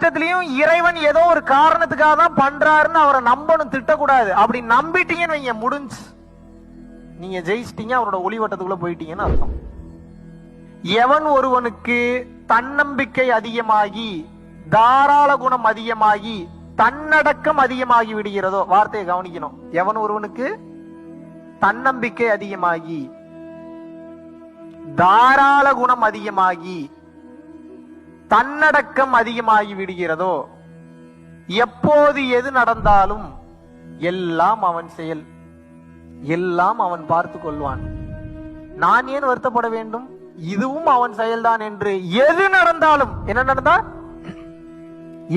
கஷ்டத்திலையும் இறைவன் ஏதோ ஒரு காரணத்துக்காக தான் பண்றாருன்னு அவரை நம்பணும், திட்டக்கூடாது. அப்படி நம்பிட்டீங்கன்னு வைங்க, முடிஞ்சு, நீங்க ஜெயிச்சிட்டீங்க, அவரோட ஒளிவட்டத்துக்குள்ள போயிட்டீங்கன்னு அர்த்தம். எவன் ஒருவனுக்கு தன்னம்பிக்கை அதிகமாகி, தாராள குணம் அதிகமாகி, தன்னடக்கம் அதிகமாகி விடுகிறதோ, வார்த்தையை கவனிக்கணும், எவன் ஒருவனுக்கு தன்னம்பிக்கை அதிகமாகி, தாராள குணம் அதிகமாகி, தன்னடக்கம் அதிகமாகி விடுகிறதோ, எப்போது எது நடந்தாலும் எல்லாம் அவன் செயல், எல்லாம் அவன் பார்த்து கொள்வான், நான் ஏன் வருத்தப்பட வேண்டும், இதுவும் அவன் செயல்தான் என்று எது நடந்தாலும், என்ன நடந்தா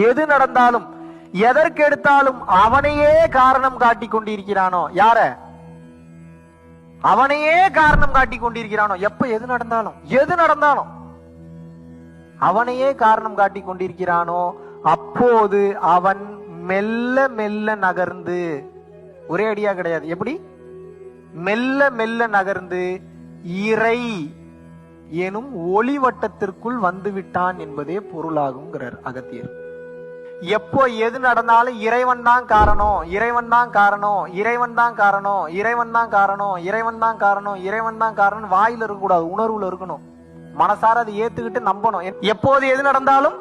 எது நடந்தாலும், எதற்கு எடுத்தாலும் அவனையே காரணம் காட்டிக் கொண்டிருக்கிறானோ, யார அவனையே காரணம் காட்டிக் கொண்டிருக்கிறானோ, எப்ப எது நடந்தாலும், எது நடந்தாலும் அவனையே காரணம் காட்டிக் கொண்டிருக்கிறானோ, அப்போது அவன் மெல்ல மெல்ல நகர்ந்து, ஒரே அடியா கிடையாது, எப்படி மெல்ல மெல்ல நகர்ந்து இறை எனும் ஒளிவட்டத்திற்குள் வந்து விட்டான் என்பதே பொருளாகுங்கிறார் அகத்தியர். எப்போ எது நடந்தாலும் இறைவன் தான் காரணம், இறைவன் தான் காரணம், இறைவன் தான் காரணம், இறைவன் தான் காரணம், இறைவன் தான் காரணம், இறைவன் தான் காரணம் வாயில இருக்கக்கூடாது, உணர்வுல இருக்கணும், மனசார அதை ஏத்துக்கிட்டு நம்பணும். எப்போது எது நடந்தாலும்